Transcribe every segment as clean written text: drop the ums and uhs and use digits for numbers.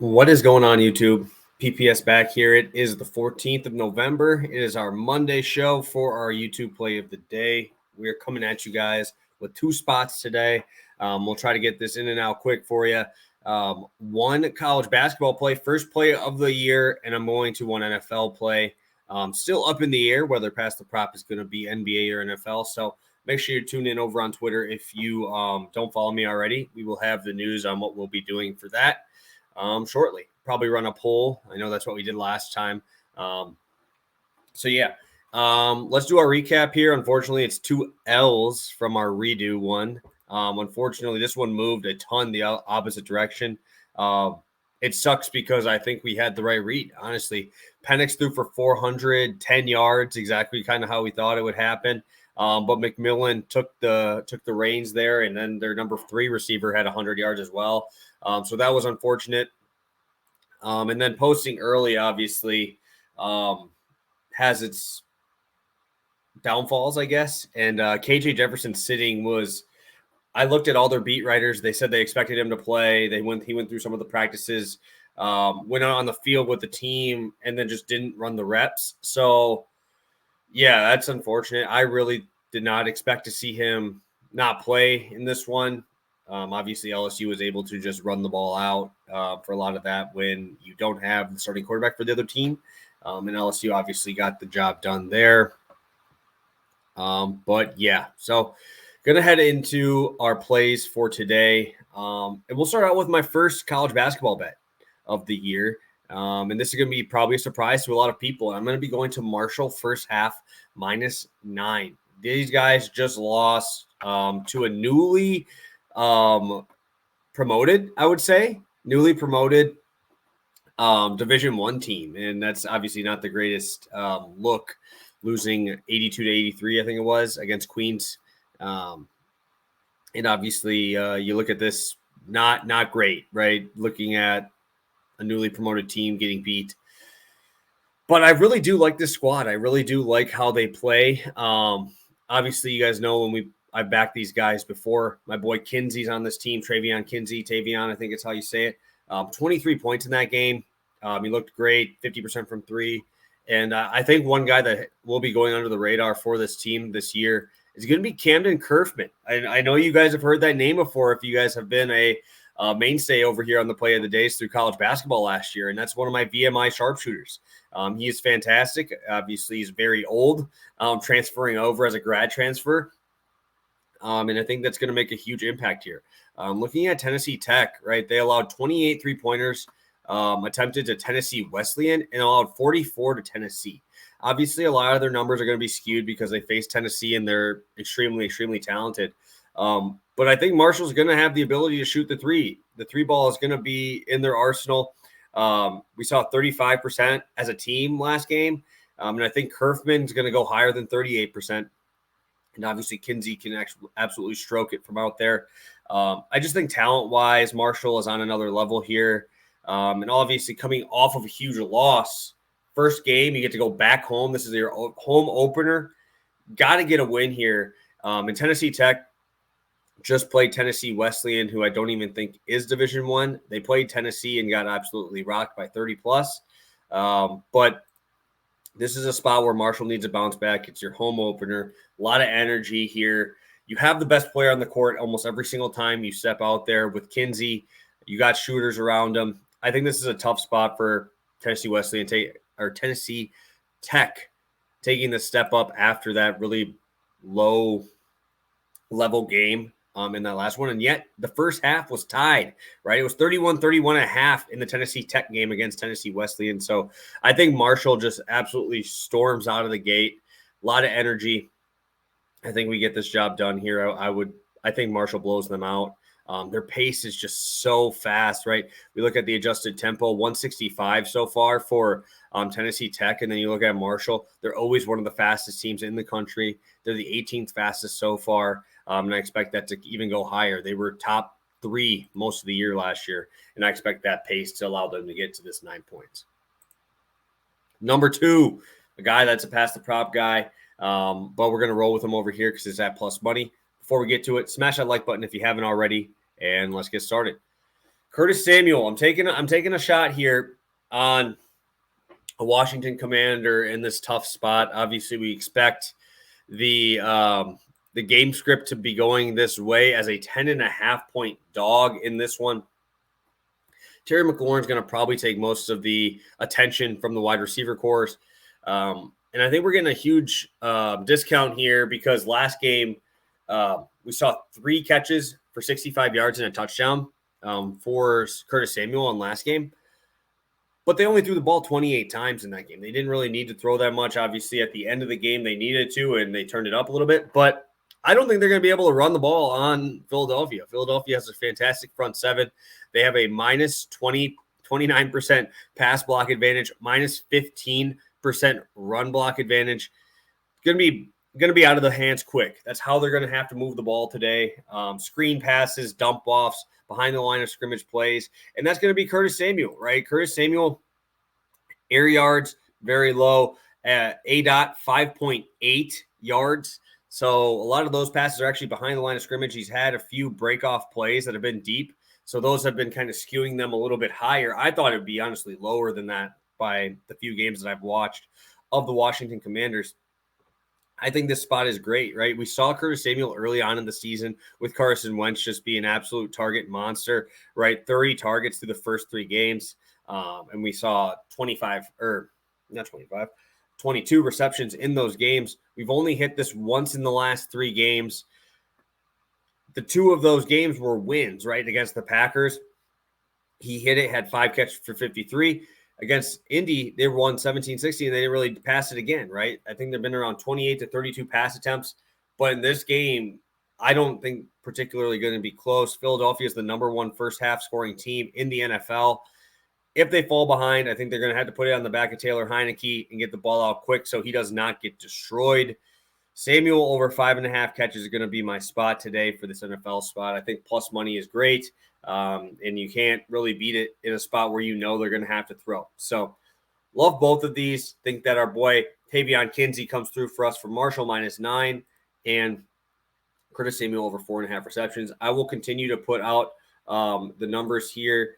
What is going on, YouTube? PPS back here. It is the 14th of November. It is our Monday show for our YouTube play of the day. We are coming at you guys with two spots today. We'll try to get this in and out quick for you. One college basketball play, first play of the year, and I'm going to one NFL play. Still up in the air whether past the prop is going to be NBA or NFL. So make sure you tune in over on Twitter. If you don't follow me already, we will have the news on what we'll be doing for that shortly. Probably run a poll. I know that's what we did last time. Let's do our recap here. Unfortunately, it's two L's from our redo one. Unfortunately, this one moved a ton the opposite direction. It sucks because I think we had the right read. Honestly, Penix threw for 410 yards, exactly kind of how we thought it would happen. But McMillan took the reins there, and then their number 3 receiver had 100 yards as well. So that was unfortunate. And then posting early, obviously, has its downfalls, I guess. And KJ Jefferson sitting was – I looked at all their beat writers. They said they expected him to play. He went through some of the practices, went out on the field with the team, and then just didn't run the reps. So, yeah, that's unfortunate. I really did not expect to see him not play in this one. Obviously, LSU was able to just run the ball out for a lot of that when you don't have the starting quarterback for the other team. And LSU obviously got the job done there. So going to head into our plays for today. And we'll start out with my first college basketball bet of the year. And this is going to be probably a surprise to a lot of people. I'm going to be going to Marshall first half -9. These guys just lost to a newly promoted, I would say, Division I team. And that's obviously not the greatest look, losing 82-83, I think it was, against Queens. And obviously you look at this, not great, right? Looking at a newly promoted team getting beat. But I really do like this squad. I really do like how they play. Obviously, you guys know I backed these guys before. My boy Kinsey's on this team, Tavion, I think it's how you say it. 23 points in that game. He looked great, 50% from 3. And I think one guy that will be going under the radar for this team this year is going to be Camden Kerfman. I know you guys have heard that name before if you guys have been a mainstay over here on the Play of the Days through college basketball last year, and that's one of my VMI sharpshooters. He is fantastic. Obviously, he's very old, transferring over as a grad transfer. And I think that's going to make a huge impact here. Looking at Tennessee Tech, right, they allowed 28 three-pointers attempted to Tennessee Wesleyan and allowed 44 to Tennessee. Obviously, a lot of their numbers are going to be skewed because they face Tennessee and they're extremely, extremely talented. But I think Marshall's going to have the ability to shoot the three. The three ball is going to be in their arsenal. We saw 35% as a team last game. And I think Kerfman's going to go higher than 38%. And obviously, Kinsey can absolutely stroke it from out there. I just think talent-wise, Marshall is on another level here. And obviously, coming off of a huge loss, first game, you get to go back home. This is your home opener. Got to get a win here. And Tennessee Tech just played Tennessee Wesleyan, who I don't even think is Division I. They played Tennessee and got absolutely rocked by 30+. But this is a spot where Marshall needs a bounce back. It's your home opener. A lot of energy here. You have the best player on the court almost every single time you step out there with Kinsey. You got shooters around him. I think this is a tough spot for Tennessee Wesleyan or Tennessee Tech taking the step up after that really low level game in that last one. And yet the first half was tied, right? It was 31-31.5 in the Tennessee Tech game against Tennessee Wesleyan. So I think Marshall just absolutely storms out of the gate. A lot of energy. I think we get this job done here. I think Marshall blows them out. Their pace is just so fast, right? We look at the adjusted tempo, 165 so far for Tennessee Tech, and then you look at Marshall. They're always one of the fastest teams in the country. They're the 18th fastest so far, and I expect that to even go higher. They were top 3 most of the year last year, and I expect that pace to allow them to get to this 9 points. Number 2, a guy that's a pass the prop guy, but we're going to roll with him over here because it's at plus money. Before we get to it, smash that like button if you haven't already, and let's get started. Curtis Samuel. I'm taking a shot here on a Washington Commander in this tough spot. Obviously, we expect the game script to be going this way as a 10.5-point dog in this one. Terry McLaurin's going to probably take most of the attention from the wide receiver course. And I think we're getting a huge discount here because last game we saw 3 catches for 65 yards and a touchdown for Curtis Samuel in last game. But they only threw the ball 28 times in that game. They didn't really need to throw that much. Obviously, at the end of the game, they needed to, and they turned it up a little bit. But I don't think they're going to be able to run the ball on Philadelphia. Philadelphia has a fantastic front seven. They have a minus 29% pass block advantage, minus 15% run block advantage. Going to be out of the hands quick. That's how they're going to have to move the ball today. Screen passes, dump offs, behind the line of scrimmage plays. And that's going to be Curtis Samuel, right? Curtis Samuel, air yards, very low. ADOT, 5.8 yards. So a lot of those passes are actually behind the line of scrimmage. He's had a few break-off plays that have been deep. So those have been kind of skewing them a little bit higher. I thought it would be honestly lower than that by the few games that I've watched of the Washington Commanders. I think this spot is great, right? We saw Curtis Samuel early on in the season with Carson Wentz just be an absolute target monster, right? 30 targets through the first 3 games. And we saw 22 receptions in those games. We've only hit this once in the last 3 games. The 2 of those games were wins, right? Against the Packers. He hit it, had 5 catches for 53. Against Indy, they won 17-16, and they didn't really pass it again, right? I think they've been around 28 to 32 pass attempts. But in this game, I don't think particularly going to be close. Philadelphia is the number 1 first half scoring team in the NFL. If they fall behind, I think they're going to have to put it on the back of Taylor Heineke and get the ball out quick so he does not get destroyed. Samuel over 5.5 catches is going to be my spot today for this NFL spot. I think plus money is great, and you can't really beat it in a spot where you know they're going to have to throw. So love both of these. Think that our boy Tavion Kinsey comes through for us for Marshall -9 and Curtis Samuel over 4.5 receptions. I will continue to put out the numbers here.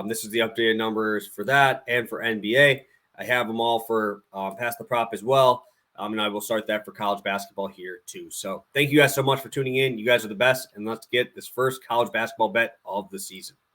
This is the updated numbers for that and for NBA. I have them all for Pass the Prop as well. And I will start that for college basketball here too. So thank you guys so much for tuning in. You guys are the best. And let's get this first college basketball bet of the season.